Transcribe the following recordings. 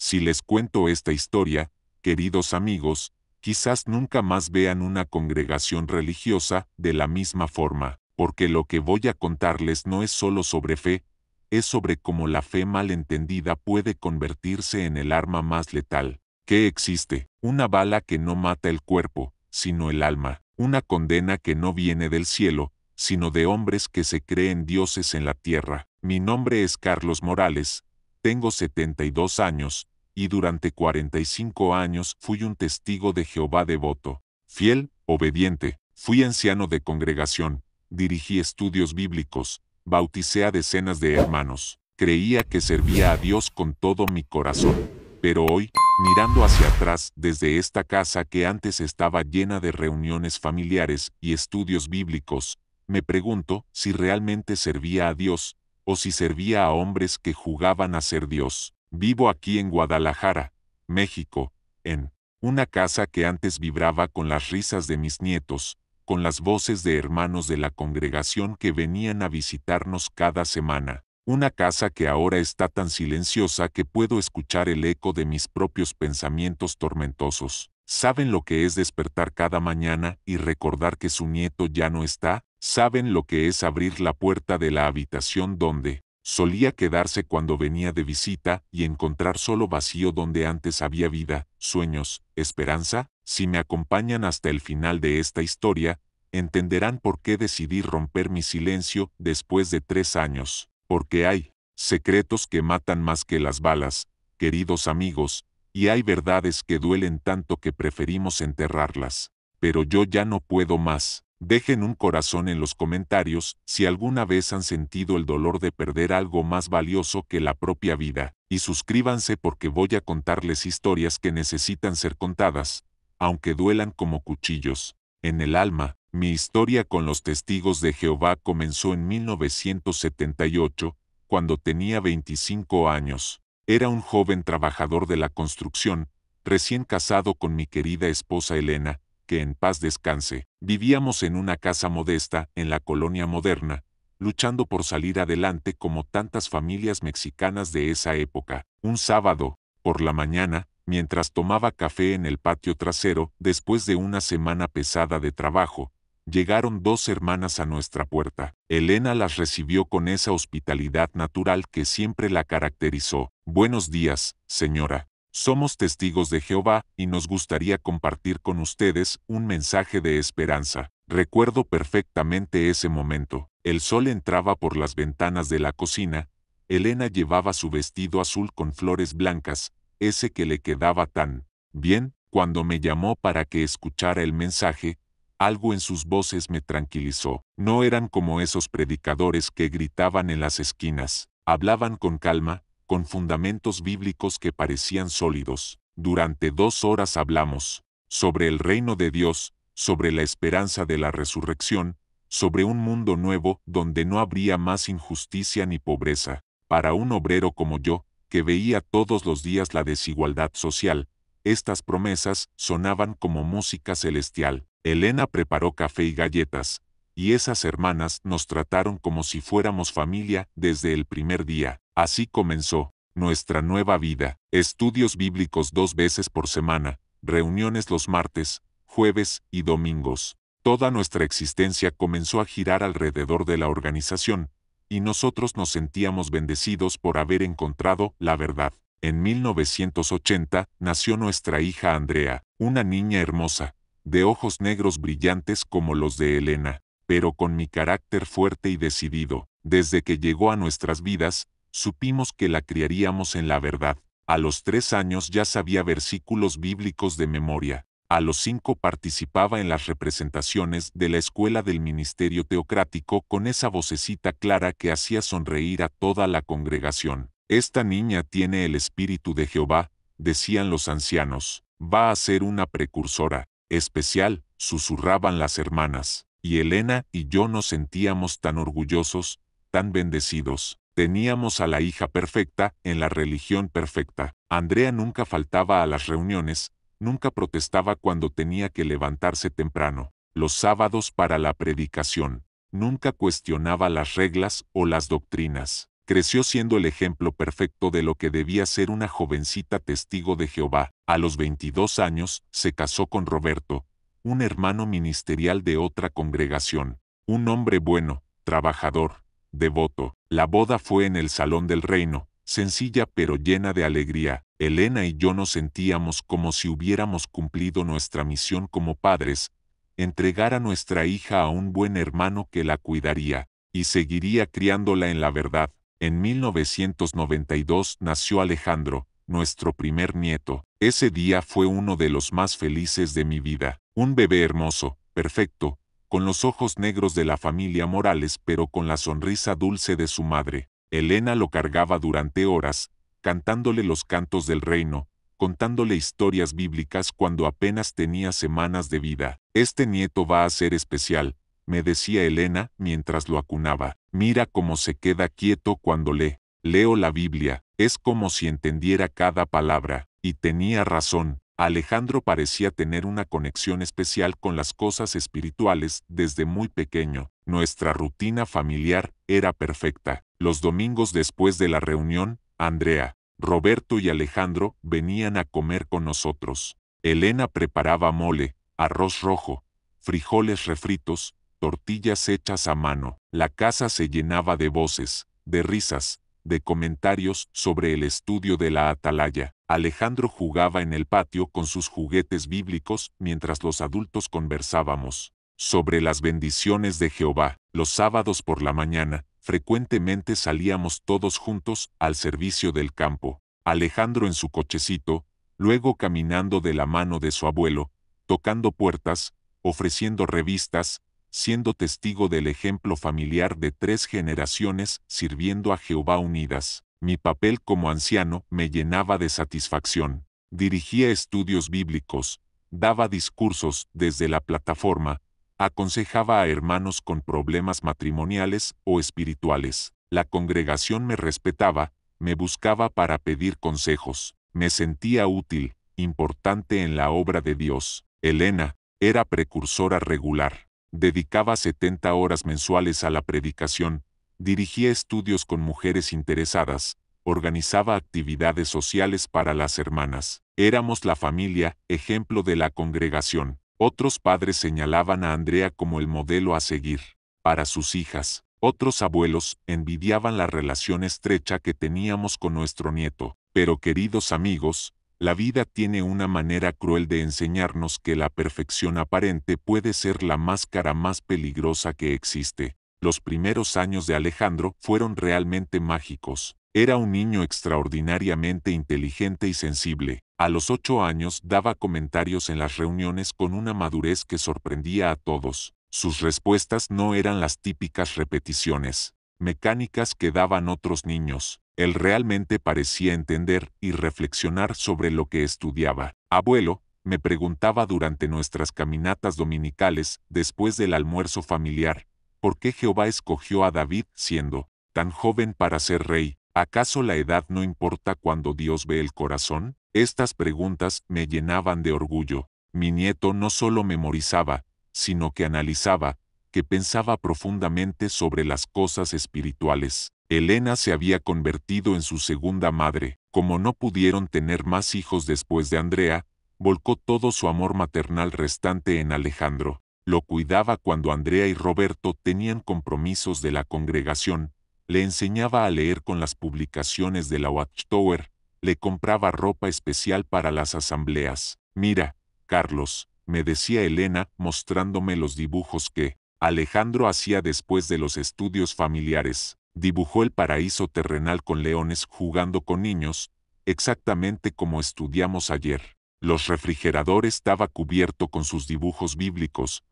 Si les cuento esta historia, queridos amigos, quizás nunca más vean una congregación religiosa de la misma forma, porque lo que voy a contarles no es solo sobre fe, es sobre cómo la fe mal entendida puede convertirse en el arma más letal que existe, una bala que no mata el cuerpo, sino el alma, una condena que no viene del cielo, sino de hombres que se creen dioses en la tierra. Mi nombre es Carlos Morales, tengo 72 años, y durante 45 años fui un testigo de Jehová devoto, fiel, obediente, fui anciano de congregación, dirigí estudios bíblicos, bauticé a decenas de hermanos, creía que servía a Dios con todo mi corazón. Pero hoy, mirando hacia atrás desde esta casa que antes estaba llena de reuniones familiares y estudios bíblicos, me pregunto si realmente servía a Dios, o si servía a hombres que jugaban a ser Dios. Vivo aquí en Guadalajara, México, en una casa que antes vibraba con las risas de mis nietos, con las voces de hermanos de la congregación que venían a visitarnos cada semana. Una casa que ahora está tan silenciosa que puedo escuchar el eco de mis propios pensamientos tormentosos. ¿Saben lo que es despertar cada mañana y recordar que su nieto ya no está? ¿Saben lo que es abrir la puerta de la habitación donde solía quedarse cuando venía de visita y encontrar solo vacío donde antes había vida, sueños, esperanza? Si me acompañan hasta el final de esta historia, entenderán por qué decidí romper mi silencio después de 3 años. Porque hay secretos que matan más que las balas, queridos amigos, y hay verdades que duelen tanto que preferimos enterrarlas. Pero yo ya no puedo más. Dejen un corazón en los comentarios si alguna vez han sentido el dolor de perder algo más valioso que la propia vida, y suscríbanse porque voy a contarles historias que necesitan ser contadas, aunque duelan como cuchillos en el alma. Mi historia con los testigos de Jehová comenzó en 1978, cuando tenía 25 años. Era un joven trabajador de la construcción, recién casado con mi querida esposa Elena, que en paz descanse. Vivíamos en una casa modesta en la colonia moderna, luchando por salir adelante como tantas familias mexicanas de esa época. Un sábado, por la mañana, mientras tomaba café en el patio trasero, después de una semana pesada de trabajo, llegaron 2 hermanas a nuestra puerta. Elena las recibió con esa hospitalidad natural que siempre la caracterizó. Buenos días, señora. Somos testigos de Jehová y nos gustaría compartir con ustedes un mensaje de esperanza. Recuerdo perfectamente ese momento. El sol entraba por las ventanas de la cocina. Elena llevaba su vestido azul con flores blancas, ese que le quedaba tan bien. Cuando me llamó para que escuchara el mensaje, algo en sus voces me tranquilizó. No eran como esos predicadores que gritaban en las esquinas. Hablaban con calma, con fundamentos bíblicos que parecían sólidos. Durante 2 horas hablamos sobre el reino de Dios, sobre la esperanza de la resurrección, sobre un mundo nuevo donde no habría más injusticia ni pobreza. Para un obrero como yo, que veía todos los días la desigualdad social, estas promesas sonaban como música celestial. Elena preparó café y galletas, y esas hermanas nos trataron como si fuéramos familia desde el primer día. Así comenzó nuestra nueva vida. Estudios bíblicos 2 veces por semana, reuniones los martes, jueves y domingos. Toda nuestra existencia comenzó a girar alrededor de la organización, y nosotros nos sentíamos bendecidos por haber encontrado la verdad. En 1980 nació nuestra hija Andrea, una niña hermosa, de ojos negros brillantes como los de Elena, pero con mi carácter fuerte y decidido. Desde que llegó a nuestras vidas, supimos que la criaríamos en la verdad. A los 3 años ya sabía versículos bíblicos de memoria. A los 5 participaba en las representaciones de la escuela del ministerio teocrático con esa vocecita clara que hacía sonreír a toda la congregación. Esta niña tiene el espíritu de Jehová, decían los ancianos. Va a ser una precursora especial, susurraban las hermanas, y Elena y yo nos sentíamos tan orgullosos, tan bendecidos. Teníamos a la hija perfecta en la religión perfecta. Andrea nunca faltaba a las reuniones, nunca protestaba cuando tenía que levantarse temprano, los sábados para la predicación, nunca cuestionaba las reglas o las doctrinas. Creció siendo el ejemplo perfecto de lo que debía ser una jovencita testigo de Jehová. A los 22 años, se casó con Roberto, un hermano ministerial de otra congregación. Un hombre bueno, trabajador, devoto. La boda fue en el Salón del Reino, sencilla pero llena de alegría. Elena y yo nos sentíamos como si hubiéramos cumplido nuestra misión como padres, entregar a nuestra hija a un buen hermano que la cuidaría, y seguiría criándola en la verdad. En 1992 nació Alejandro, nuestro primer nieto. Ese día fue uno de los más felices de mi vida. Un bebé hermoso, perfecto, con los ojos negros de la familia Morales pero con la sonrisa dulce de su madre. Elena lo cargaba durante horas, cantándole los cantos del reino, contándole historias bíblicas cuando apenas tenía semanas de vida. Este nieto va a ser especial, me decía Elena mientras lo acunaba. Mira cómo se queda quieto cuando leo la Biblia, es como si entendiera cada palabra. Y tenía razón, Alejandro parecía tener una conexión especial con las cosas espirituales desde muy pequeño. Nuestra rutina familiar era perfecta. Los domingos después de la reunión, Andrea, Roberto y Alejandro venían a comer con nosotros. Elena preparaba mole, arroz rojo, frijoles refritos, tortillas hechas a mano. La casa se llenaba de voces, de risas, de comentarios sobre el estudio de la atalaya. Alejandro jugaba en el patio con sus juguetes bíblicos mientras los adultos conversábamos sobre las bendiciones de Jehová. Los sábados por la mañana, frecuentemente salíamos todos juntos al servicio del campo. Alejandro en su cochecito, luego caminando de la mano de su abuelo, tocando puertas, ofreciendo revistas, siendo testigo del ejemplo familiar de 3 generaciones sirviendo a Jehová unidas. Mi papel como anciano me llenaba de satisfacción. Dirigía estudios bíblicos, daba discursos desde la plataforma, aconsejaba a hermanos con problemas matrimoniales o espirituales. La congregación me respetaba, me buscaba para pedir consejos. Me sentía útil, importante en la obra de Dios. Elena era precursora regular. Dedicaba 70 horas mensuales a la predicación, dirigía estudios con mujeres interesadas, organizaba actividades sociales para las hermanas. Éramos la familia, ejemplo de la congregación. Otros padres señalaban a Andrea como el modelo a seguir para sus hijas. Otros abuelos envidiaban la relación estrecha que teníamos con nuestro nieto. Pero queridos amigos, la vida tiene una manera cruel de enseñarnos que la perfección aparente puede ser la máscara más peligrosa que existe. Los primeros años de Alejandro fueron realmente mágicos. Era un niño extraordinariamente inteligente y sensible. A los 8 años daba comentarios en las reuniones con una madurez que sorprendía a todos. Sus respuestas no eran las típicas repeticiones mecánicas que daban otros niños. Él realmente parecía entender y reflexionar sobre lo que estudiaba. Abuelo, me preguntaba durante nuestras caminatas dominicales, después del almuerzo familiar, ¿por qué Jehová escogió a David siendo tan joven para ser rey? ¿Acaso la edad no importa cuando Dios ve el corazón? Estas preguntas me llenaban de orgullo. Mi nieto no solo memorizaba, sino que analizaba, que pensaba profundamente sobre las cosas espirituales. Elena se había convertido en su segunda madre. Como no pudieron tener más hijos después de Andrea, volcó todo su amor maternal restante en Alejandro. Lo cuidaba cuando Andrea y Roberto tenían compromisos de la congregación, le enseñaba a leer con las publicaciones de la Watchtower, le compraba ropa especial para las asambleas. Mira, Carlos, me decía Elena mostrándome los dibujos que Alejandro hacía después de los estudios familiares. Dibujó el paraíso terrenal con leones jugando con niños, exactamente como estudiamos ayer. Los refrigeradores estaba cubierto con sus dibujos bíblicos.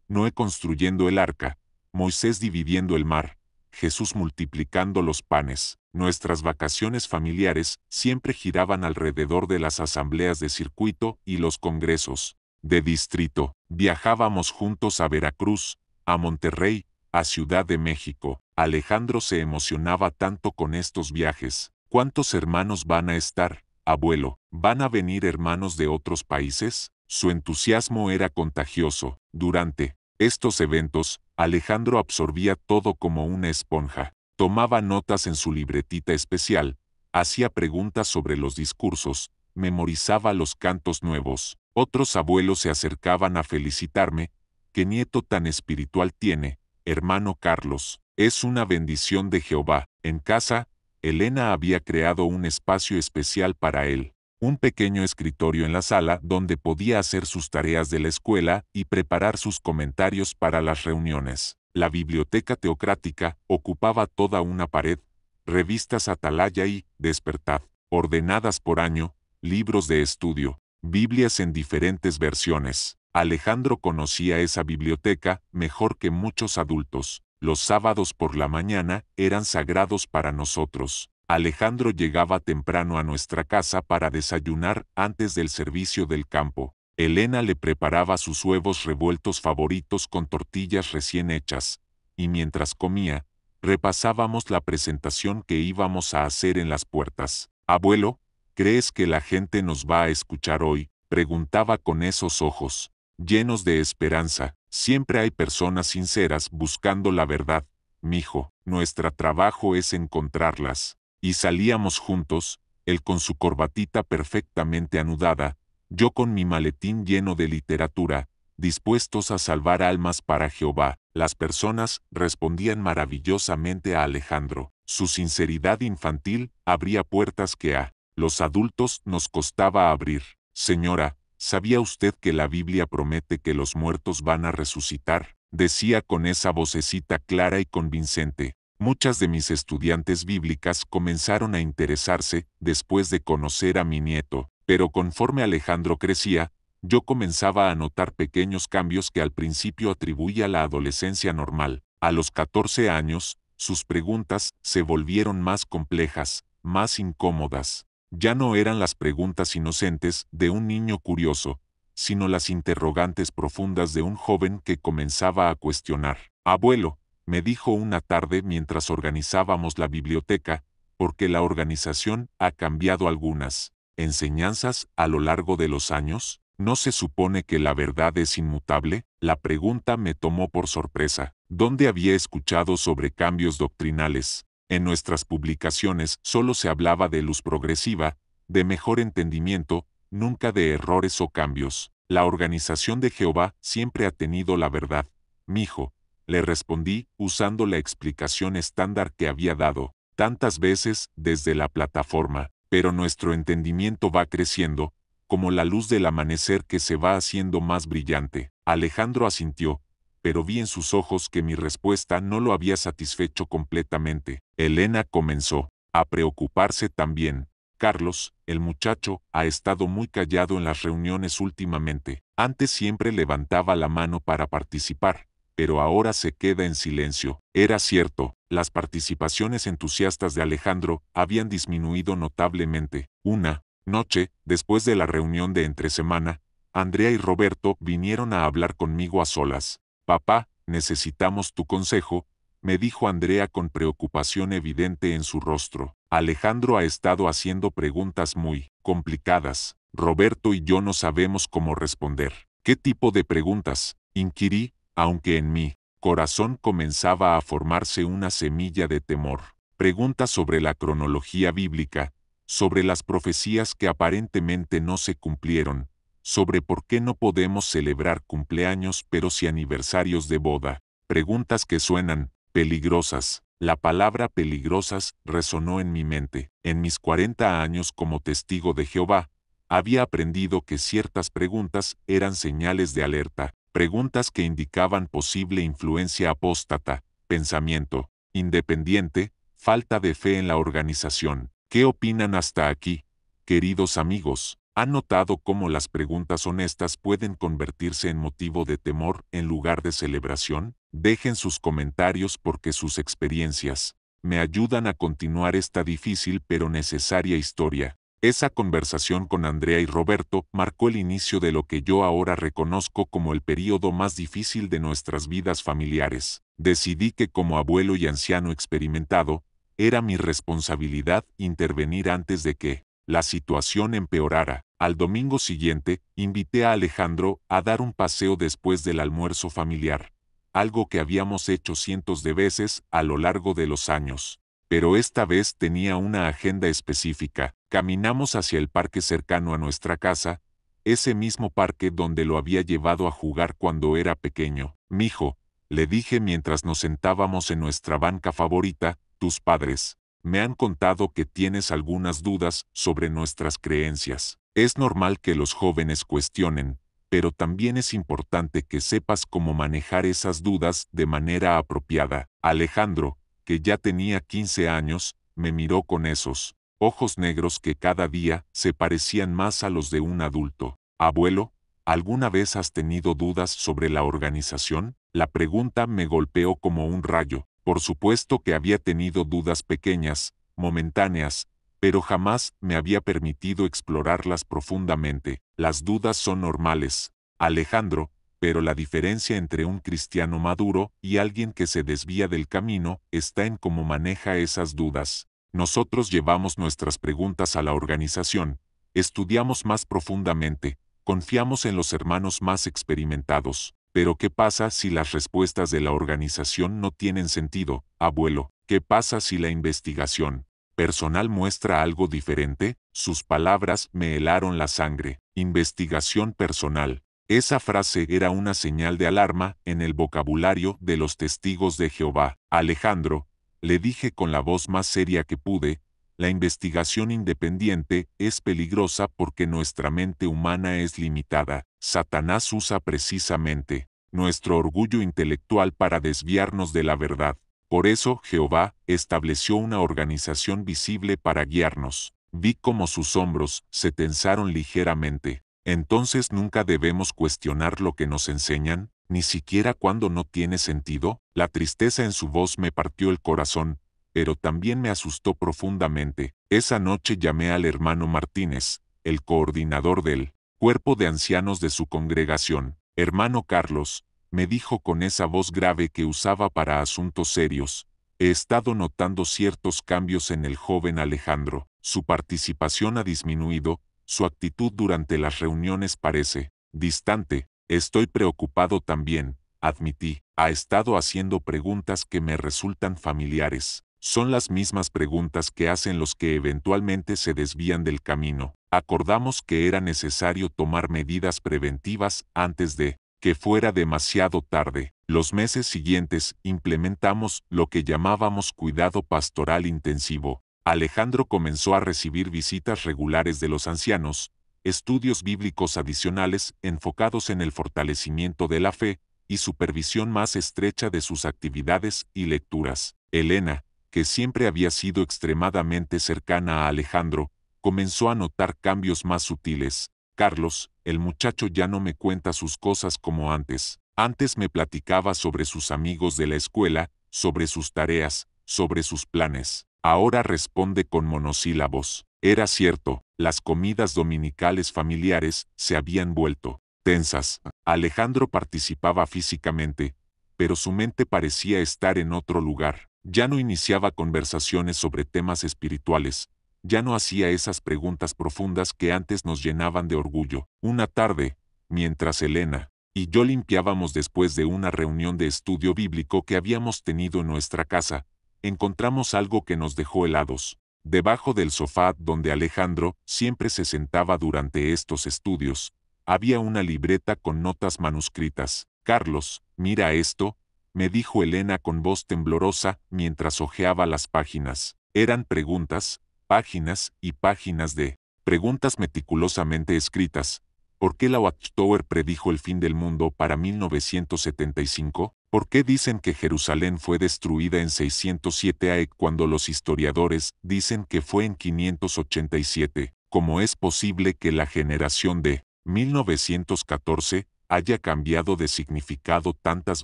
Noé construyendo el arca, Moisés dividiendo el mar, Jesús multiplicando los panes. Nuestras vacaciones familiares siempre giraban alrededor de las asambleas de circuito y los congresos de distrito. Viajábamos juntos a Veracruz, a Monterrey, a Ciudad de México. Alejandro se emocionaba tanto con estos viajes. ¿Cuántos hermanos van a estar, abuelo? ¿Van a venir hermanos de otros países? Su entusiasmo era contagioso. Durante estos eventos, Alejandro absorbía todo como una esponja. Tomaba notas en su libretita especial, hacía preguntas sobre los discursos, memorizaba los cantos nuevos. Otros abuelos se acercaban a felicitarme. «¿Qué nieto tan espiritual tiene, hermano Carlos? Es una bendición de Jehová». En casa, Elena había creado un espacio especial para él. Un pequeño escritorio en la sala donde podía hacer sus tareas de la escuela y preparar sus comentarios para las reuniones. La biblioteca teocrática ocupaba toda una pared, revistas Atalaya y Despertad, ordenadas por año, libros de estudio, Biblias en diferentes versiones. Alejandro conocía esa biblioteca mejor que muchos adultos. Los sábados por la mañana eran sagrados para nosotros. Alejandro llegaba temprano a nuestra casa para desayunar antes del servicio del campo. Elena le preparaba sus huevos revueltos favoritos con tortillas recién hechas, y mientras comía, repasábamos la presentación que íbamos a hacer en las puertas. «Abuelo, ¿crees que la gente nos va a escuchar hoy?», preguntaba con esos ojos llenos de esperanza. «Siempre hay personas sinceras buscando la verdad, mijo. Nuestro trabajo es encontrarlas». Y salíamos juntos, él con su corbatita perfectamente anudada, yo con mi maletín lleno de literatura, dispuestos a salvar almas para Jehová. Las personas respondían maravillosamente a Alejandro. Su sinceridad infantil abría puertas que a los adultos nos costaba abrir. «Señora, ¿sabía usted que la Biblia promete que los muertos van a resucitar?», decía con esa vocecita clara y convincente. Muchas de mis estudiantes bíblicas comenzaron a interesarse después de conocer a mi nieto, pero conforme Alejandro crecía, yo comenzaba a notar pequeños cambios que al principio atribuía a la adolescencia normal. A los 14 años, sus preguntas se volvieron más complejas, más incómodas. Ya no eran las preguntas inocentes de un niño curioso, sino las interrogantes profundas de un joven que comenzaba a cuestionar. «Abuelo», me dijo una tarde mientras organizábamos la biblioteca, «porque la organización ha cambiado algunas enseñanzas a lo largo de los años. ¿No se supone que la verdad es inmutable?». La pregunta me tomó por sorpresa. ¿Dónde había escuchado sobre cambios doctrinales? En nuestras publicaciones solo se hablaba de luz progresiva, de mejor entendimiento, nunca de errores o cambios. «La organización de Jehová siempre ha tenido la verdad, mijo», le respondí usando la explicación estándar que había dado tantas veces desde la plataforma. «Pero nuestro entendimiento va creciendo, como la luz del amanecer que se va haciendo más brillante». Alejandro asintió, pero vi en sus ojos que mi respuesta no lo había satisfecho completamente. Elena comenzó a preocuparse también. «Carlos, el muchacho, ha estado muy callado en las reuniones últimamente. Antes siempre levantaba la mano para participar, pero ahora se queda en silencio». Era cierto, las participaciones entusiastas de Alejandro habían disminuido notablemente. Una noche, después de la reunión de entre semana, Andrea y Roberto vinieron a hablar conmigo a solas. «Papá, necesitamos tu consejo», me dijo Andrea con preocupación evidente en su rostro. «Alejandro ha estado haciendo preguntas muy complicadas. Roberto y yo no sabemos cómo responder». «¿Qué tipo de preguntas?», inquirí, aunque en mí corazón comenzaba a formarse una semilla de temor. «Preguntas sobre la cronología bíblica, sobre las profecías que aparentemente no se cumplieron, sobre por qué no podemos celebrar cumpleaños pero sí aniversarios de boda. Preguntas que suenan peligrosas». La palabra peligrosas resonó en mi mente. En mis 40 años como testigo de Jehová, había aprendido que ciertas preguntas eran señales de alerta. Preguntas que indicaban posible influencia apóstata, pensamiento independiente, falta de fe en la organización. ¿Qué opinan hasta aquí, queridos amigos? ¿Han notado cómo las preguntas honestas pueden convertirse en motivo de temor en lugar de celebración? Dejen sus comentarios porque sus experiencias me ayudan a continuar esta difícil pero necesaria historia. Esa conversación con Andrea y Roberto marcó el inicio de lo que yo ahora reconozco como el período más difícil de nuestras vidas familiares. Decidí que como abuelo y anciano experimentado, era mi responsabilidad intervenir antes de que la situación empeorara. Al domingo siguiente, invité a Alejandro a dar un paseo después del almuerzo familiar. algo que habíamos hecho cientos de veces a lo largo de los años. Pero esta vez tenía una agenda específica. Caminamos hacia el parque cercano a nuestra casa, ese mismo parque donde lo había llevado a jugar cuando era pequeño. Mijo, le dije mientras nos sentábamos en nuestra banca favorita, tus padres me han contado que tienes algunas dudas sobre nuestras creencias. Es normal que los jóvenes cuestionen, pero también es importante que sepas cómo manejar esas dudas de manera apropiada. Alejandro, que ya tenía 15 años, me miró con esos ojos negros que cada día se parecían más a los de un adulto. Abuelo, ¿alguna vez has tenido dudas sobre la organización? La pregunta me golpeó como un rayo. Por supuesto que había tenido dudas pequeñas, momentáneas, pero jamás me había permitido explorarlas profundamente. Las dudas son normales, Alejandro, pero la diferencia entre un cristiano maduro y alguien que se desvía del camino está en cómo maneja esas dudas. Nosotros llevamos nuestras preguntas a la organización, estudiamos más profundamente, confiamos en los hermanos más experimentados. Pero ¿qué pasa si las respuestas de la organización no tienen sentido, abuelo? ¿Qué pasa si la investigación personal muestra algo diferente? Sus palabras me helaron la sangre. Investigación personal. Esa frase era una señal de alarma en el vocabulario de los testigos de Jehová. Alejandro, le dije con la voz más seria que pude, la investigación independiente es peligrosa porque nuestra mente humana es limitada. Satanás usa precisamente nuestro orgullo intelectual para desviarnos de la verdad. Por eso Jehová estableció una organización visible para guiarnos. Vi cómo sus hombros se tensaron ligeramente. Entonces nunca debemos cuestionar lo que nos enseñan, ni siquiera cuando no tiene sentido. La tristeza en su voz me partió el corazón, pero también me asustó profundamente. Esa noche llamé al hermano Martínez, el coordinador del cuerpo de ancianos de su congregación. Hermano Carlos, me dijo con esa voz grave que usaba para asuntos serios, he estado notando ciertos cambios en el joven Alejandro. Su participación ha disminuido, su actitud durante las reuniones parece distante. Estoy preocupado también, admití. Ha estado haciendo preguntas que me resultan familiares. Son las mismas preguntas que hacen los que eventualmente se desvían del camino. Acordamos que era necesario tomar medidas preventivas antes de que fuera demasiado tarde. Los meses siguientes implementamos lo que llamábamos cuidado pastoral intensivo. Alejandro comenzó a recibir visitas regulares de los ancianos, estudios bíblicos adicionales enfocados en el fortalecimiento de la fe y supervisión más estrecha de sus actividades y lecturas. Elena, que siempre había sido extremadamente cercana a Alejandro, comenzó a notar cambios más sutiles. Carlos, el muchacho ya no me cuenta sus cosas como antes. Antes me platicaba sobre sus amigos de la escuela, sobre sus tareas, sobre sus planes. Ahora responde con monosílabos. Era cierto, las comidas dominicales familiares se habían vuelto tensas. Alejandro participaba físicamente, pero su mente parecía estar en otro lugar. Ya no iniciaba conversaciones sobre temas espirituales, ya no hacía esas preguntas profundas que antes nos llenaban de orgullo. Una tarde, mientras Elena y yo limpiábamos después de una reunión de estudio bíblico que habíamos tenido en nuestra casa, encontramos algo que nos dejó helados. Debajo del sofá donde Alejandro siempre se sentaba durante estos estudios, había una libreta con notas manuscritas. Carlos, mira esto, me dijo Elena con voz temblorosa mientras hojeaba las páginas. Eran preguntas, páginas y páginas de preguntas meticulosamente escritas. ¿Por qué la Watchtower predijo el fin del mundo para 1975? ¿Por qué dicen que Jerusalén fue destruida en 607 AE cuando los historiadores dicen que fue en 587? ¿Cómo es posible que la generación de 1914 haya cambiado de significado tantas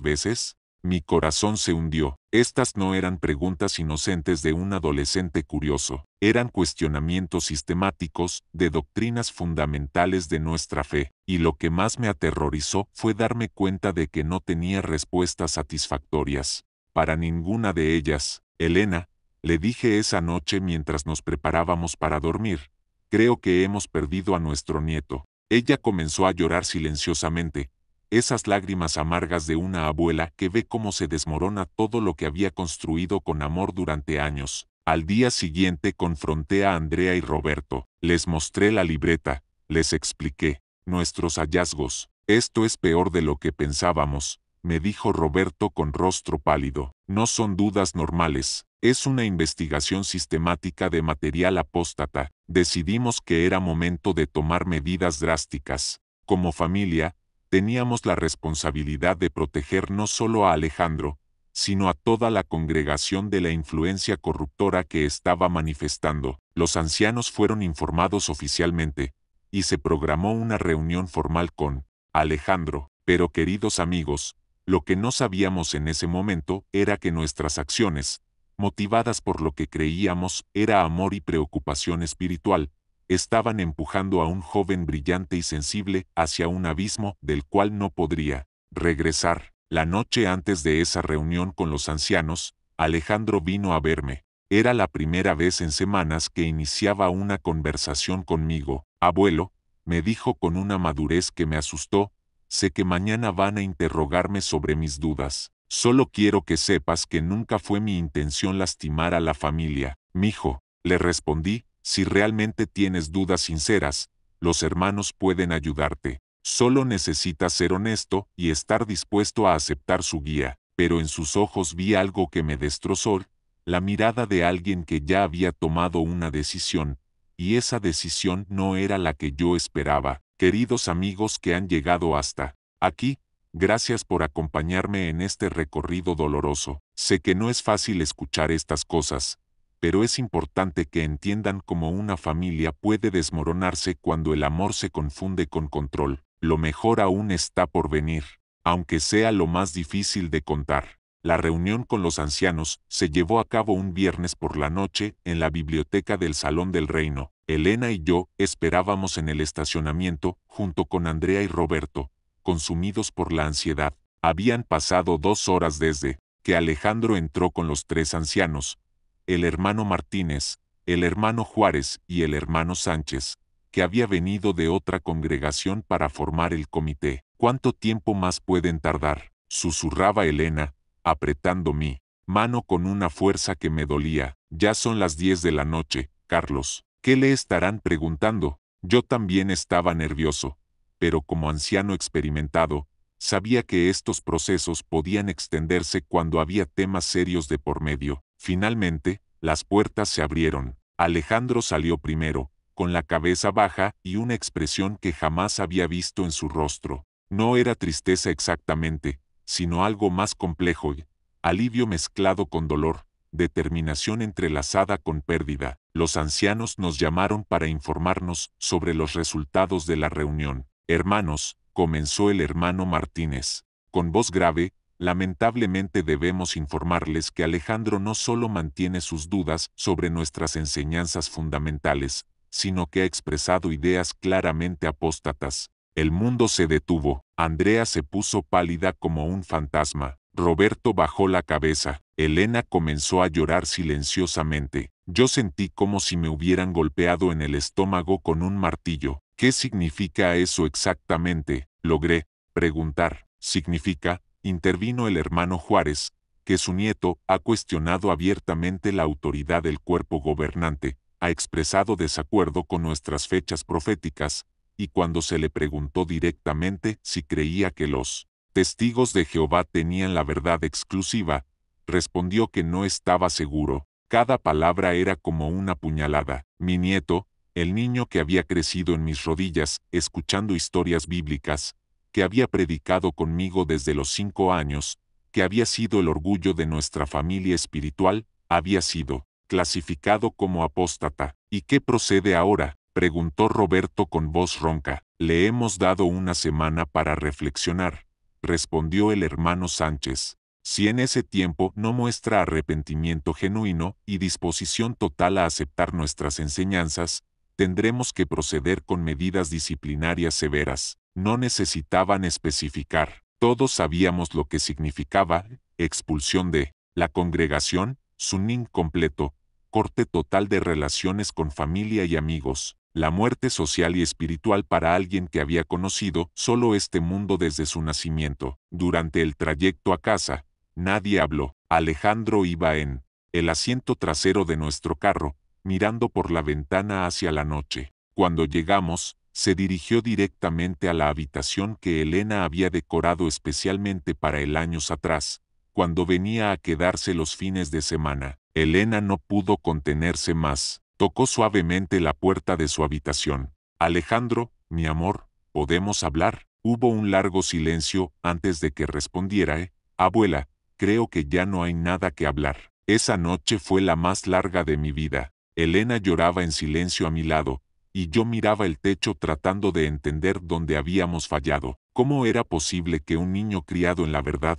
veces? Mi corazón se hundió. Estas no eran preguntas inocentes de un adolescente curioso. Eran cuestionamientos sistemáticos de doctrinas fundamentales de nuestra fe. Y lo que más me aterrorizó fue darme cuenta de que no tenía respuestas satisfactorias para ninguna de ellas. Elena, le dije esa noche mientras nos preparábamos para dormir, creo que hemos perdido a nuestro nieto. Ella comenzó a llorar silenciosamente, esas lágrimas amargas de una abuela que ve cómo se desmorona todo lo que había construido con amor durante años. Al día siguiente confronté a Andrea y Roberto, les mostré la libreta, les expliqué nuestros hallazgos. Esto es peor de lo que pensábamos, me dijo Roberto con rostro pálido. No son dudas normales, es una investigación sistemática de material apóstata. Decidimos que era momento de tomar medidas drásticas. Como familia, teníamos la responsabilidad de proteger no solo a Alejandro, sino a toda la congregación de la influencia corruptora que estaba manifestando. Los ancianos fueron informados oficialmente, y se programó una reunión formal con Alejandro. Pero queridos amigos, lo que no sabíamos en ese momento era que nuestras acciones, motivadas por lo que creíamos era amor y preocupación espiritual, estaban empujando a un joven brillante y sensible hacia un abismo del cual no podría regresar. La noche antes de esa reunión con los ancianos, Alejandro vino a verme. Era la primera vez en semanas que iniciaba una conversación conmigo. Abuelo, me dijo con una madurez que me asustó, sé que mañana van a interrogarme sobre mis dudas. Solo quiero que sepas que nunca fue mi intención lastimar a la familia. Mijo, le respondí, si realmente tienes dudas sinceras, los hermanos pueden ayudarte. Solo necesitas ser honesto y estar dispuesto a aceptar su guía. Pero en sus ojos vi algo que me destrozó, la mirada de alguien que ya había tomado una decisión, y esa decisión no era la que yo esperaba. Queridos amigos que han llegado hasta aquí, gracias por acompañarme en este recorrido doloroso. Sé que no es fácil escuchar estas cosas, pero es importante que entiendan cómo una familia puede desmoronarse cuando el amor se confunde con control. Lo mejor aún está por venir, aunque sea lo más difícil de contar. La reunión con los ancianos se llevó a cabo un viernes por la noche en la biblioteca del Salón del Reino. Elena y yo esperábamos en el estacionamiento, junto con Andrea y Roberto, consumidos por la ansiedad. Habían pasado 2 horas desde que Alejandro entró con los 3 ancianos, el hermano Martínez, el hermano Juárez y el hermano Sánchez, que había venido de otra congregación para formar el comité. ¿Cuánto tiempo más pueden tardar?, susurraba Elena, apretando mi mano con una fuerza que me dolía. Ya son las 10 de la noche, Carlos. ¿Qué le estarán preguntando? Yo también estaba nervioso, pero como anciano experimentado, sabía que estos procesos podían extenderse cuando había temas serios de por medio. Finalmente, las puertas se abrieron. Alejandro salió primero, con la cabeza baja y una expresión que jamás había visto en su rostro. No era tristeza exactamente, sino algo más complejo y alivio mezclado con dolor, determinación entrelazada con pérdida. Los ancianos nos llamaron para informarnos sobre los resultados de la reunión. Hermanos, comenzó el hermano Martínez, con voz grave, lamentablemente debemos informarles que Alejandro no solo mantiene sus dudas sobre nuestras enseñanzas fundamentales, sino que ha expresado ideas claramente apóstatas. El mundo se detuvo. Andrea se puso pálida como un fantasma. Roberto bajó la cabeza. Elena comenzó a llorar silenciosamente. Yo sentí como si me hubieran golpeado en el estómago con un martillo. ¿Qué significa eso exactamente?, logré preguntar. Significa, intervino el hermano Juárez, que su nieto ha cuestionado abiertamente la autoridad del cuerpo gobernante, ha expresado desacuerdo con nuestras fechas proféticas, y cuando se le preguntó directamente si creía que los testigos de Jehová tenían la verdad exclusiva, respondió que no estaba seguro. Cada palabra era como una puñalada. Mi nieto, el niño que había crecido en mis rodillas, escuchando historias bíblicas, que había predicado conmigo desde los 5 años, que había sido el orgullo de nuestra familia espiritual, había sido clasificado como apóstata. ¿Y qué procede ahora?, preguntó Roberto con voz ronca. Le hemos dado una semana para reflexionar, respondió el hermano Sánchez. Si en ese tiempo no muestra arrepentimiento genuino y disposición total a aceptar nuestras enseñanzas, tendremos que proceder con medidas disciplinarias severas. No necesitaban especificar. Todos sabíamos lo que significaba: expulsión de la congregación, sunín completo, corte total de relaciones con familia y amigos. la muerte social y espiritual para alguien que había conocido solo este mundo desde su nacimiento. Durante el trayecto a casa, nadie habló. Alejandro iba en el asiento trasero de nuestro carro, mirando por la ventana hacia la noche. Cuando llegamos, se dirigió directamente a la habitación que Elena había decorado especialmente para él años atrás, cuando venía a quedarse los fines de semana. Elena no pudo contenerse más. Tocó suavemente la puerta de su habitación. Alejandro, mi amor, ¿podemos hablar? Hubo un largo silencio antes de que respondiera. Abuela, creo que ya no hay nada que hablar. Esa noche fue la más larga de mi vida. Elena lloraba en silencio a mi lado, y yo miraba el techo tratando de entender dónde habíamos fallado. ¿Cómo era posible que un niño criado en la verdad,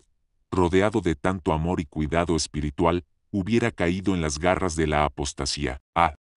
rodeado de tanto amor y cuidado espiritual, hubiera caído en las garras de la apostasía?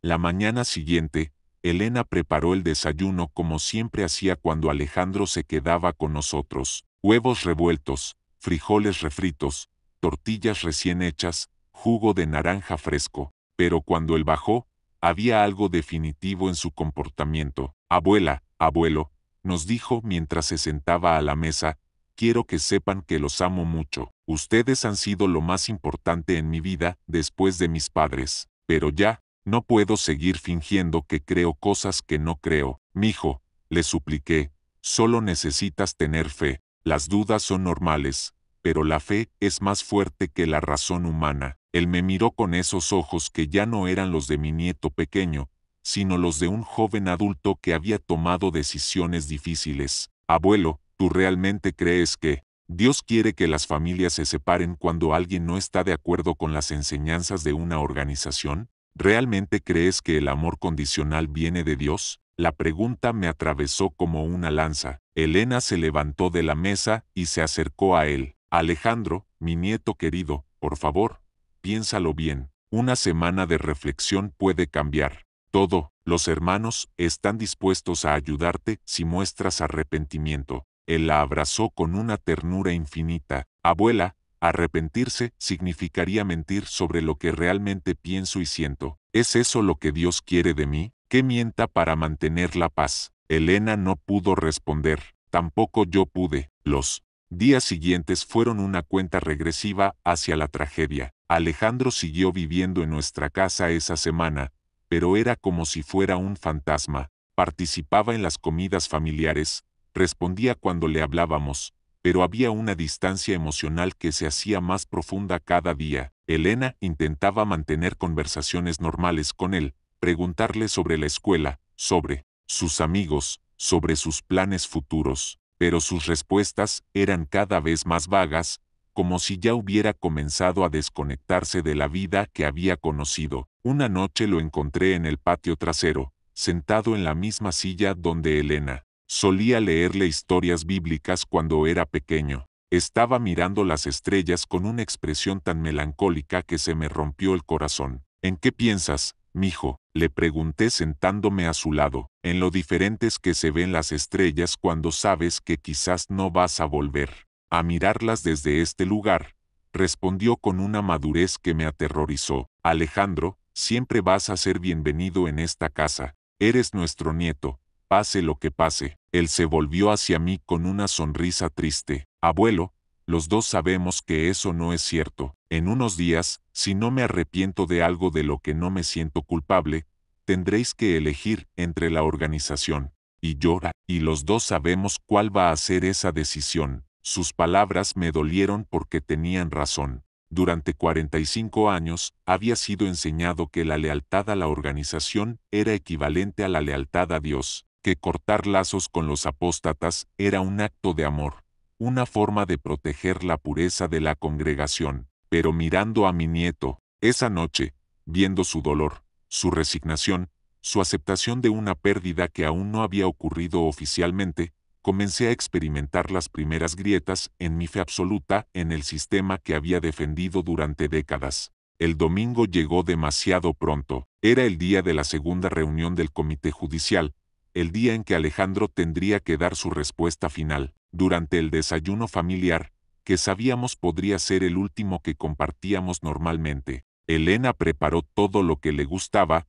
La mañana siguiente, Elena preparó el desayuno como siempre hacía cuando Alejandro se quedaba con nosotros. Huevos revueltos, frijoles refritos, tortillas recién hechas, jugo de naranja fresco. Pero cuando él bajó, había algo definitivo en su comportamiento. Abuela, abuelo, nos dijo mientras se sentaba a la mesa, quiero que sepan que los amo mucho. Ustedes han sido lo más importante en mi vida después de mis padres. Pero ya, no puedo seguir fingiendo que creo cosas que no creo. Mijo, le supliqué, solo necesitas tener fe. Las dudas son normales, pero la fe es más fuerte que la razón humana. Él me miró con esos ojos que ya no eran los de mi nieto pequeño, sino los de un joven adulto que había tomado decisiones difíciles. Abuelo, ¿tú realmente crees que Dios quiere que las familias se separen cuando alguien no está de acuerdo con las enseñanzas de una organización? ¿Realmente crees que el amor condicional viene de Dios? La pregunta me atravesó como una lanza. Elena se levantó de la mesa y se acercó a él. Alejandro, mi nieto querido, por favor, piénsalo bien. Una semana de reflexión puede cambiar todo. Los hermanos están dispuestos a ayudarte si muestras arrepentimiento. Él la abrazó con una ternura infinita. Abuela, arrepentirse significaría mentir sobre lo que realmente pienso y siento. ¿Es eso lo que Dios quiere de mí? ¿Que mienta para mantener la paz? Elena no pudo responder. Tampoco yo pude. Los días siguientes fueron una cuenta regresiva hacia la tragedia. Alejandro siguió viviendo en nuestra casa esa semana, pero era como si fuera un fantasma. Participaba en las comidas familiares, respondía cuando le hablábamos, pero había una distancia emocional que se hacía más profunda cada día. Elena intentaba mantener conversaciones normales con él, preguntarle sobre la escuela, sobre sus amigos, sobre sus planes futuros, pero sus respuestas eran cada vez más vagas, como si ya hubiera comenzado a desconectarse de la vida que había conocido. Una noche lo encontré en el patio trasero, sentado en la misma silla donde Elena solía leerle historias bíblicas cuando era pequeño. Estaba mirando las estrellas con una expresión tan melancólica que se me rompió el corazón. ¿En qué piensas, mijo?, le pregunté sentándome a su lado. En lo diferentes que se ven las estrellas cuando sabes que quizás no vas a volver a mirarlas desde este lugar, respondió con una madurez que me aterrorizó. Alejandro, siempre vas a ser bienvenido en esta casa. Eres nuestro nieto, pase lo que pase. Él se volvió hacia mí con una sonrisa triste. Abuelo, los dos sabemos que eso no es cierto. En unos días, si no me arrepiento de algo de lo que no me siento culpable, tendréis que elegir entre la organización y llora, y los dos sabemos cuál va a ser esa decisión. Sus palabras me dolieron porque tenían razón. Durante 45 años, había sido enseñado que la lealtad a la organización era equivalente a la lealtad a Dios, que cortar lazos con los apóstatas era un acto de amor, una forma de proteger la pureza de la congregación. Pero mirando a mi nieto, esa noche, viendo su dolor, su resignación, su aceptación de una pérdida que aún no había ocurrido oficialmente, comencé a experimentar las primeras grietas en mi fe absoluta en el sistema que había defendido durante décadas. El domingo llegó demasiado pronto. Era el día de la segunda reunión del comité judicial, el día en que Alejandro tendría que dar su respuesta final. Durante el desayuno familiar, que sabíamos podría ser el último que compartíamos normalmente, Elena preparó todo lo que le gustaba: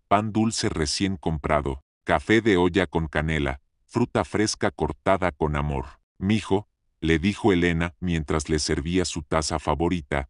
pan dulce recién comprado, café de olla con canela, fruta fresca cortada con amor. Mijo, le dijo Elena mientras le servía su taza favorita,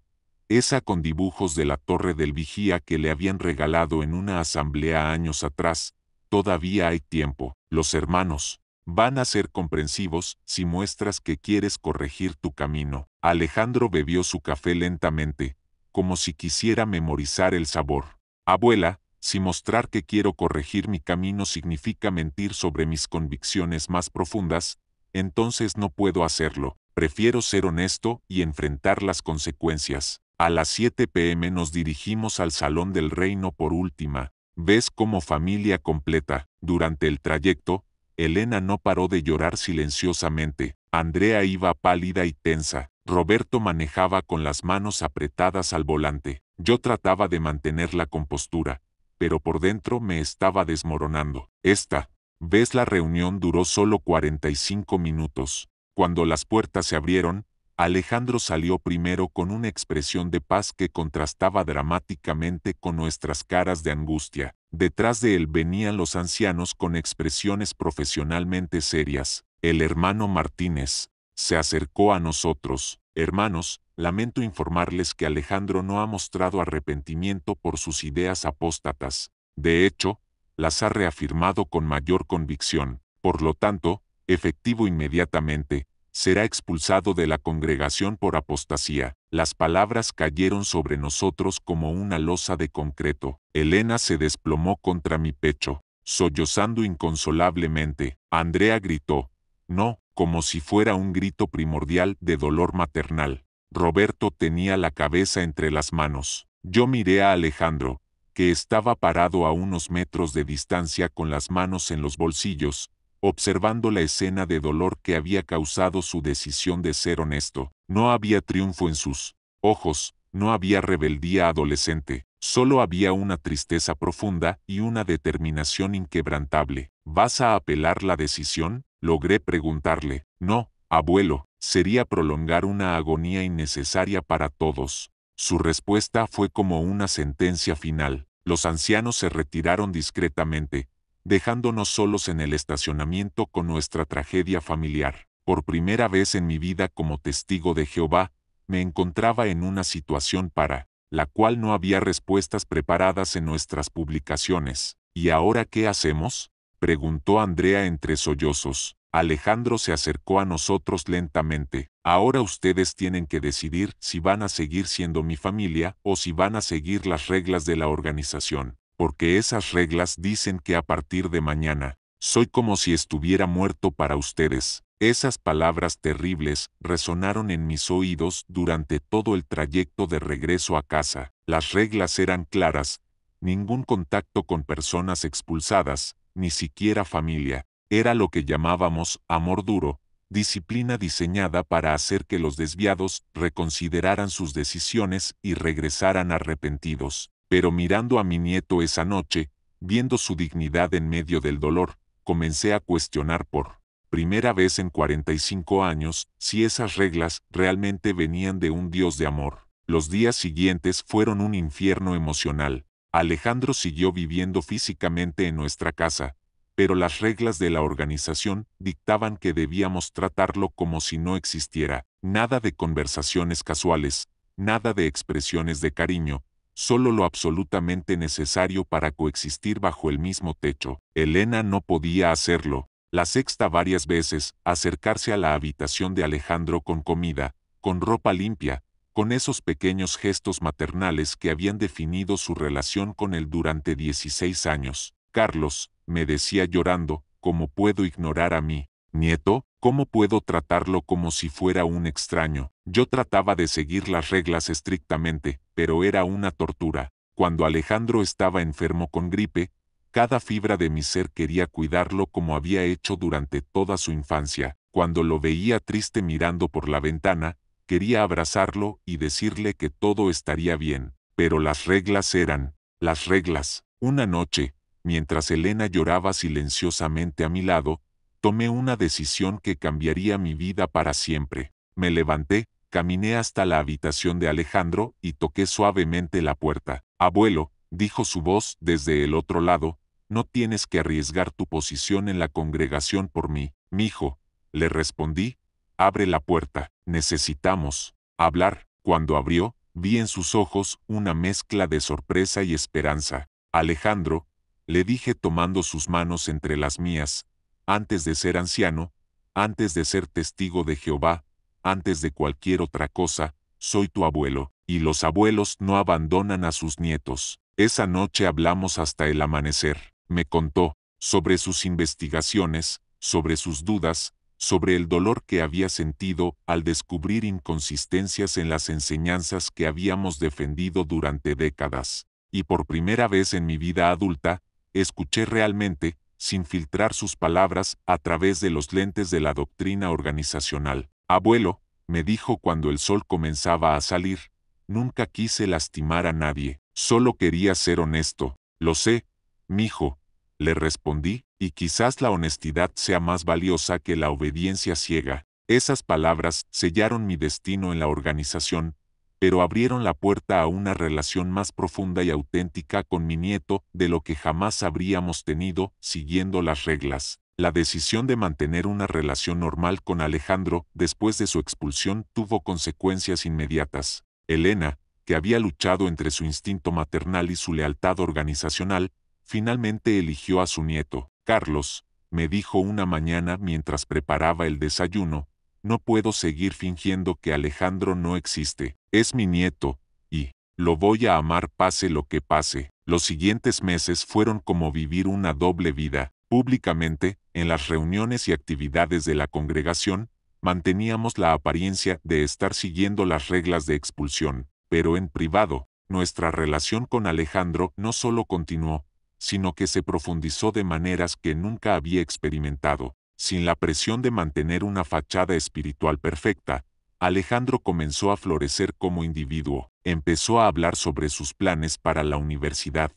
esa con dibujos de la torre del vigía que le habían regalado en una asamblea años atrás. Todavía hay tiempo. Los hermanos van a ser comprensivos si muestras que quieres corregir tu camino. Alejandro bebió su café lentamente, como si quisiera memorizar el sabor. Abuela, si mostrar que quiero corregir mi camino significa mentir sobre mis convicciones más profundas, entonces no puedo hacerlo. Prefiero ser honesto y enfrentar las consecuencias. A las 7 p.m. nos dirigimos al Salón del Reino por última vez como familia completa. Durante el trayecto, Elena no paró de llorar silenciosamente. Andrea iba pálida y tensa. Roberto manejaba con las manos apretadas al volante. Yo trataba de mantener la compostura, pero por dentro me estaba desmoronando. Esta vez la reunión duró solo 45 minutos. Cuando las puertas se abrieron, Alejandro salió primero con una expresión de paz que contrastaba dramáticamente con nuestras caras de angustia. Detrás de él venían los ancianos con expresiones profesionalmente serias. El hermano Martínez se acercó a nosotros. Hermanos, lamento informarles que Alejandro no ha mostrado arrepentimiento por sus ideas apóstatas. De hecho, las ha reafirmado con mayor convicción. Por lo tanto, efectivo inmediatamente, será expulsado de la congregación por apostasía. Las palabras cayeron sobre nosotros como una losa de concreto. Elena se desplomó contra mi pecho, sollozando inconsolablemente. Andrea gritó, no, como si fuera un grito primordial de dolor maternal. Roberto tenía la cabeza entre las manos. Yo miré a Alejandro, que estaba parado a unos metros de distancia con las manos en los bolsillos, observando la escena de dolor que había causado su decisión de ser honesto. No había triunfo en sus ojos, no había rebeldía adolescente, solo había una tristeza profunda y una determinación inquebrantable. ¿Vas a apelar la decisión? Logré preguntarle. No, abuelo, sería prolongar una agonía innecesaria para todos. Su respuesta fue como una sentencia final. Los ancianos se retiraron discretamente, dejándonos solos en el estacionamiento con nuestra tragedia familiar. Por primera vez en mi vida como testigo de Jehová, me encontraba en una situación para la cual no había respuestas preparadas en nuestras publicaciones. ¿Y ahora qué hacemos?, preguntó Andrea entre sollozos. Alejandro se acercó a nosotros lentamente. Ahora ustedes tienen que decidir si van a seguir siendo mi familia o si van a seguir las reglas de la organización, porque esas reglas dicen que a partir de mañana, soy como si estuviera muerto para ustedes. Esas palabras terribles resonaron en mis oídos durante todo el trayecto de regreso a casa. Las reglas eran claras, ningún contacto con personas expulsadas, ni siquiera familia. Era lo que llamábamos amor duro, disciplina diseñada para hacer que los desviados reconsideraran sus decisiones y regresaran arrepentidos. Pero mirando a mi nieto esa noche, viendo su dignidad en medio del dolor, comencé a cuestionar por primera vez en 45 años si esas reglas realmente venían de un Dios de amor. Los días siguientes fueron un infierno emocional. Alejandro siguió viviendo físicamente en nuestra casa, pero las reglas de la organización dictaban que debíamos tratarlo como si no existiera. Nada de conversaciones casuales, nada de expresiones de cariño, solo lo absolutamente necesario para coexistir bajo el mismo techo. Elena no podía hacerlo. La sexta varias veces, acercarse a la habitación de Alejandro con comida, con ropa limpia, con esos pequeños gestos maternales que habían definido su relación con él durante 16 años. Carlos, me decía llorando, ¿cómo puedo ignorar a mi nieto? ¿Cómo puedo tratarlo como si fuera un extraño? Yo trataba de seguir las reglas estrictamente, pero era una tortura. Cuando Alejandro estaba enfermo con gripe, cada fibra de mi ser quería cuidarlo como había hecho durante toda su infancia. Cuando lo veía triste mirando por la ventana, quería abrazarlo y decirle que todo estaría bien. Pero las reglas eran las reglas. Una noche, mientras Elena lloraba silenciosamente a mi lado, tomé una decisión que cambiaría mi vida para siempre. Me levanté, caminé hasta la habitación de Alejandro y toqué suavemente la puerta. Abuelo, dijo su voz desde el otro lado, no tienes que arriesgar tu posición en la congregación por mí, mijo, le respondí. Abre la puerta, necesitamos hablar. Cuando abrió, vi en sus ojos una mezcla de sorpresa y esperanza. Alejandro, le dije tomando sus manos entre las mías, antes de ser anciano, antes de ser testigo de Jehová, antes de cualquier otra cosa, soy tu abuelo, y los abuelos no abandonan a sus nietos. Esa noche hablamos hasta el amanecer. Me contó sobre sus investigaciones, sobre sus dudas, sobre el dolor que había sentido al descubrir inconsistencias en las enseñanzas que habíamos defendido durante décadas. Y por primera vez en mi vida adulta, escuché realmente, sin filtrar sus palabras a través de los lentes de la doctrina organizacional. Abuelo, me dijo cuando el sol comenzaba a salir, nunca quise lastimar a nadie, solo quería ser honesto. Lo sé, mijo, le respondí, y quizás la honestidad sea más valiosa que la obediencia ciega. Esas palabras sellaron mi destino en la organización, pero abrieron la puerta a una relación más profunda y auténtica con mi nieto de lo que jamás habríamos tenido siguiendo las reglas. La decisión de mantener una relación normal con Alejandro después de su expulsión tuvo consecuencias inmediatas. Elena, que había luchado entre su instinto maternal y su lealtad organizacional, finalmente eligió a su nieto. Carlos, me dijo una mañana mientras preparaba el desayuno, no puedo seguir fingiendo que Alejandro no existe. Es mi nieto, y lo voy a amar pase lo que pase. Los siguientes meses fueron como vivir una doble vida. Públicamente, en las reuniones y actividades de la congregación, manteníamos la apariencia de estar siguiendo las reglas de expulsión, pero en privado, nuestra relación con Alejandro no solo continuó, sino que se profundizó de maneras que nunca había experimentado. Sin la presión de mantener una fachada espiritual perfecta, Alejandro comenzó a florecer como individuo. Empezó a hablar sobre sus planes para la universidad,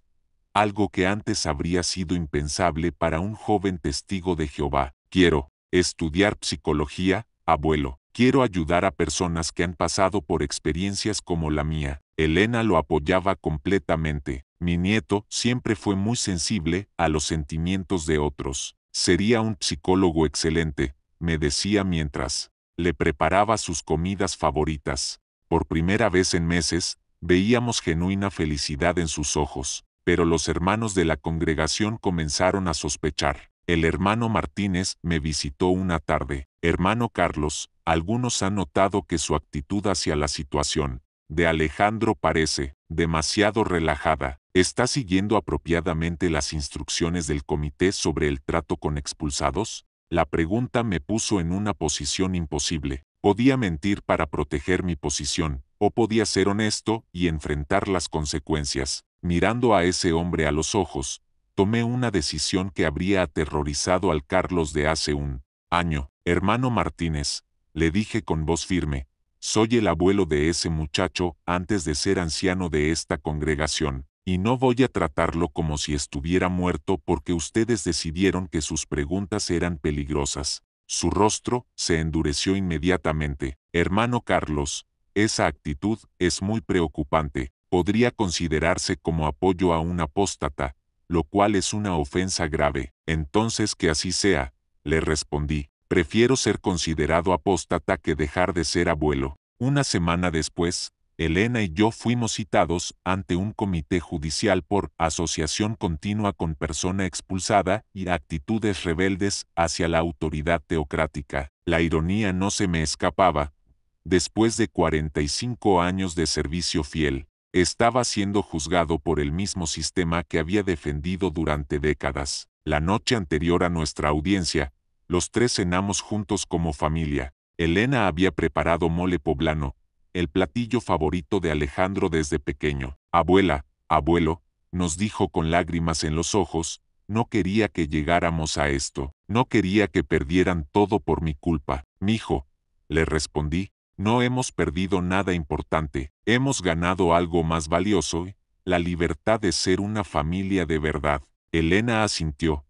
algo que antes habría sido impensable para un joven testigo de Jehová. Quiero estudiar psicología, abuelo. Quiero ayudar a personas que han pasado por experiencias como la mía. Elena lo apoyaba completamente. Mi nieto siempre fue muy sensible a los sentimientos de otros. Sería un psicólogo excelente, me decía mientras le preparaba sus comidas favoritas. Por primera vez en meses, veíamos genuina felicidad en sus ojos, pero los hermanos de la congregación comenzaron a sospechar. El hermano Martínez me visitó una tarde. Hermano Carlos, algunos han notado que su actitud hacia la situación de Alejandro parece demasiado relajada. ¿Está siguiendo apropiadamente las instrucciones del comité sobre el trato con expulsados? La pregunta me puso en una posición imposible. Podía mentir para proteger mi posición, o podía ser honesto y enfrentar las consecuencias. Mirando a ese hombre a los ojos, tomé una decisión que habría aterrorizado al Carlos de hace un año. Hermano Martínez, le dije con voz firme, soy el abuelo de ese muchacho antes de ser anciano de esta congregación, y no voy a tratarlo como si estuviera muerto porque ustedes decidieron que sus preguntas eran peligrosas. Su rostro se endureció inmediatamente. Hermano Carlos, esa actitud es muy preocupante. Podría considerarse como apoyo a un apóstata, lo cual es una ofensa grave. Entonces que así sea, le respondí. Prefiero ser considerado apóstata que dejar de ser abuelo. Una semana después, Elena y yo fuimos citados ante un comité judicial por asociación continua con persona expulsada y actitudes rebeldes hacia la autoridad teocrática. La ironía no se me escapaba. Después de 45 años de servicio fiel, estaba siendo juzgado por el mismo sistema que había defendido durante décadas. La noche anterior a nuestra audiencia, los tres cenamos juntos como familia. Elena había preparado mole poblano, el platillo favorito de Alejandro desde pequeño. Abuela, abuelo, nos dijo con lágrimas en los ojos, no quería que llegáramos a esto. No quería que perdieran todo por mi culpa. Mijo, le respondí, no hemos perdido nada importante. Hemos ganado algo más valioso, la libertad de ser una familia de verdad. Elena asintió,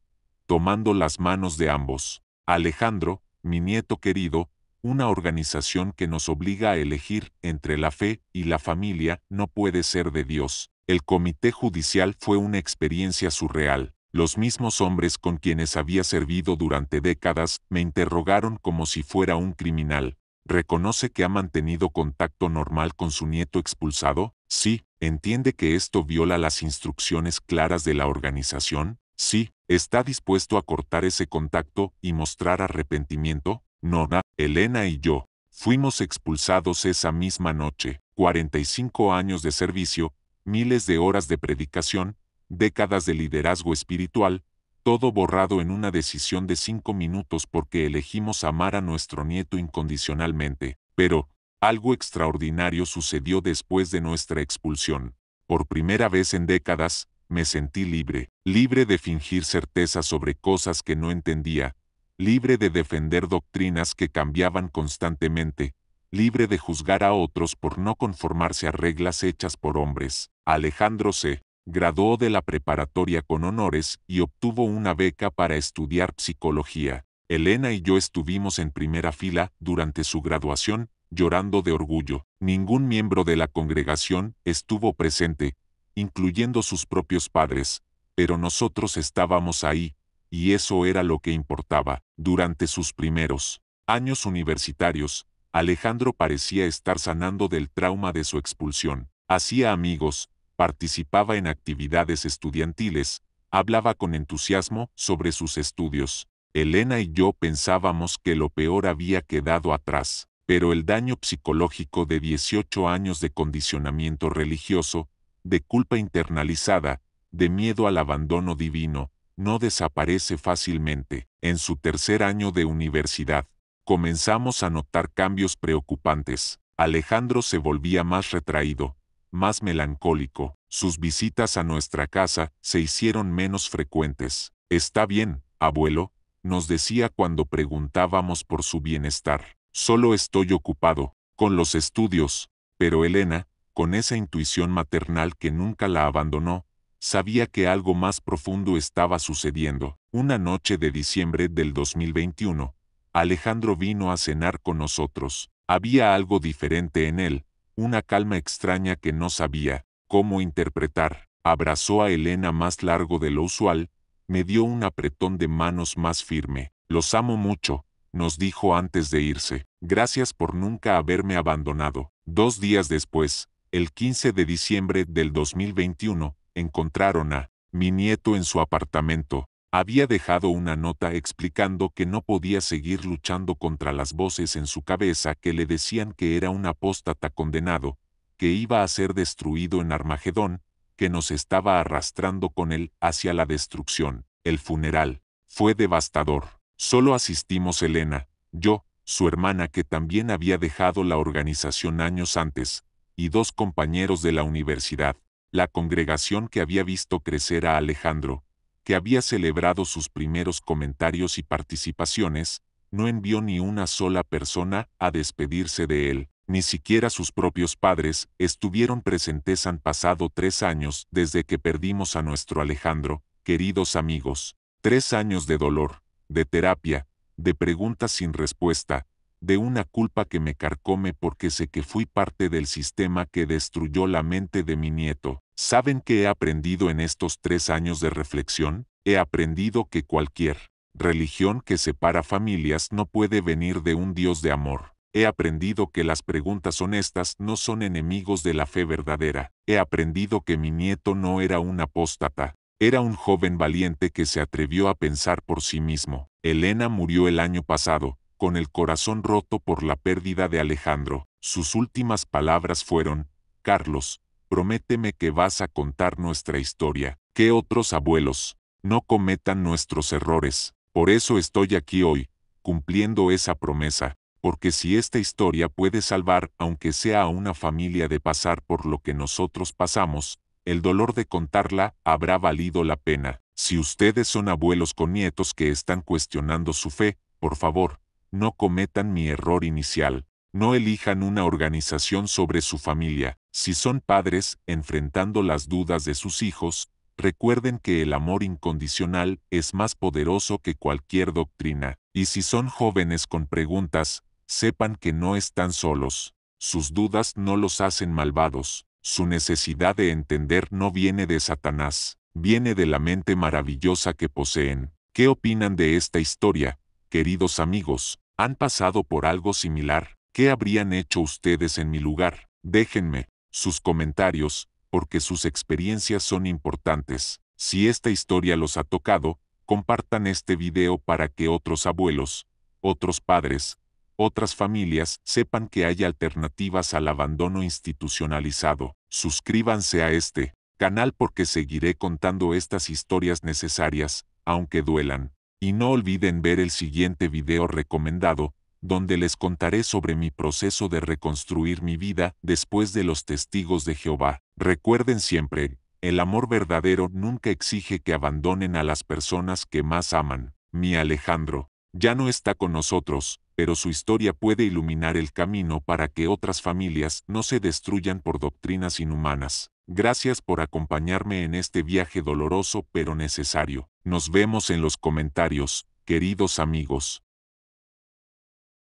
tomando las manos de ambos. Alejandro, mi nieto querido, una organización que nos obliga a elegir entre la fe y la familia no puede ser de Dios. El comité judicial fue una experiencia surreal. Los mismos hombres con quienes había servido durante décadas me interrogaron como si fuera un criminal. ¿Reconoce que ha mantenido contacto normal con su nieto expulsado? Sí. ¿Entiende que esto viola las instrucciones claras de la organización? Sí. ¿Está dispuesto a cortar ese contacto y mostrar arrepentimiento? Nora, Elena y yo fuimos expulsados esa misma noche. 45 años de servicio, miles de horas de predicación, décadas de liderazgo espiritual, todo borrado en una decisión de 5 minutos porque elegimos amar a nuestro nieto incondicionalmente. Pero, algo extraordinario sucedió después de nuestra expulsión. Por primera vez en décadas, me sentí libre, libre de fingir certeza sobre cosas que no entendía, libre de defender doctrinas que cambiaban constantemente, libre de juzgar a otros por no conformarse a reglas hechas por hombres. Alejandro se graduó de la preparatoria con honores y obtuvo una beca para estudiar psicología. Elena y yo estuvimos en primera fila durante su graduación, llorando de orgullo. Ningún miembro de la congregación estuvo presente, incluyendo sus propios padres, pero nosotros estábamos ahí, y eso era lo que importaba. Durante sus primeros años universitarios, Alejandro parecía estar sanando del trauma de su expulsión. Hacía amigos, participaba en actividades estudiantiles, hablaba con entusiasmo sobre sus estudios. Elena y yo pensábamos que lo peor había quedado atrás, pero el daño psicológico de 18 años de condicionamiento religioso, de culpa internalizada, de miedo al abandono divino, no desaparece fácilmente. En su tercer año de universidad, comenzamos a notar cambios preocupantes. Alejandro se volvía más retraído, más melancólico. Sus visitas a nuestra casa se hicieron menos frecuentes. «Está bien, abuelo», nos decía cuando preguntábamos por su bienestar. «Solo estoy ocupado con los estudios». Pero Elena, con esa intuición maternal que nunca la abandonó, sabía que algo más profundo estaba sucediendo. Una noche de diciembre del 2021, Alejandro vino a cenar con nosotros. Había algo diferente en él, una calma extraña que no sabía cómo interpretar. Abrazó a Elena más largo de lo usual, me dio un apretón de manos más firme. «Los amo mucho», nos dijo antes de irse. «Gracias por nunca haberme abandonado». 2 días después, el 15 de diciembre del 2021, encontraron a mi nieto en su apartamento. Había dejado una nota explicando que no podía seguir luchando contra las voces en su cabeza que le decían que era un apóstata condenado, que iba a ser destruido en Armagedón, que nos estaba arrastrando con él hacia la destrucción. El funeral fue devastador. Solo asistimos Elena, yo, su hermana que también había dejado la organización años antes, y 2 compañeros de la universidad. La congregación que había visto crecer a Alejandro, que había celebrado sus primeros comentarios y participaciones, no envió ni una sola persona a despedirse de él. Ni siquiera sus propios padres estuvieron presentes. Han pasado 3 años desde que perdimos a nuestro Alejandro. Queridos amigos, 3 años de dolor, de terapia, de preguntas sin respuesta, de una culpa que me carcome porque sé que fui parte del sistema que destruyó la mente de mi nieto. ¿Saben qué he aprendido en estos 3 años de reflexión? He aprendido que cualquier religión que separa familias no puede venir de un Dios de amor. He aprendido que las preguntas honestas no son enemigos de la fe verdadera. He aprendido que mi nieto no era un apóstata. Era un joven valiente que se atrevió a pensar por sí mismo. Elena murió el año pasado, con el corazón roto por la pérdida de Alejandro. Sus últimas palabras fueron: «Carlos, prométeme que vas a contar nuestra historia, que otros abuelos no cometan nuestros errores». Por eso estoy aquí hoy, cumpliendo esa promesa, porque si esta historia puede salvar, aunque sea a una familia de pasar por lo que nosotros pasamos, el dolor de contarla habrá valido la pena. Si ustedes son abuelos con nietos que están cuestionando su fe, por favor, no cometan mi error inicial. No elijan una organización sobre su familia. Si son padres enfrentando las dudas de sus hijos, recuerden que el amor incondicional es más poderoso que cualquier doctrina. Y si son jóvenes con preguntas, sepan que no están solos. Sus dudas no los hacen malvados. Su necesidad de entender no viene de Satanás. viene de la mente maravillosa que poseen. ¿Qué opinan de esta historia, queridos amigos? ¿Han pasado por algo similar? ¿Qué habrían hecho ustedes en mi lugar? Déjenme sus comentarios, porque sus experiencias son importantes. Si esta historia los ha tocado, compartan este video para que otros abuelos, otros padres, otras familias sepan que hay alternativas al abandono institucionalizado. Suscríbanse a este canal porque seguiré contando estas historias necesarias, aunque duelan. Y no olviden ver el siguiente video recomendado, donde les contaré sobre mi proceso de reconstruir mi vida después de los testigos de Jehová. Recuerden siempre, el amor verdadero nunca exige que abandonen a las personas que más aman. Mi Alejandro ya no está con nosotros, pero su historia puede iluminar el camino para que otras familias no se destruyan por doctrinas inhumanas. Gracias por acompañarme en este viaje doloroso pero necesario. Nos vemos en los comentarios, queridos amigos.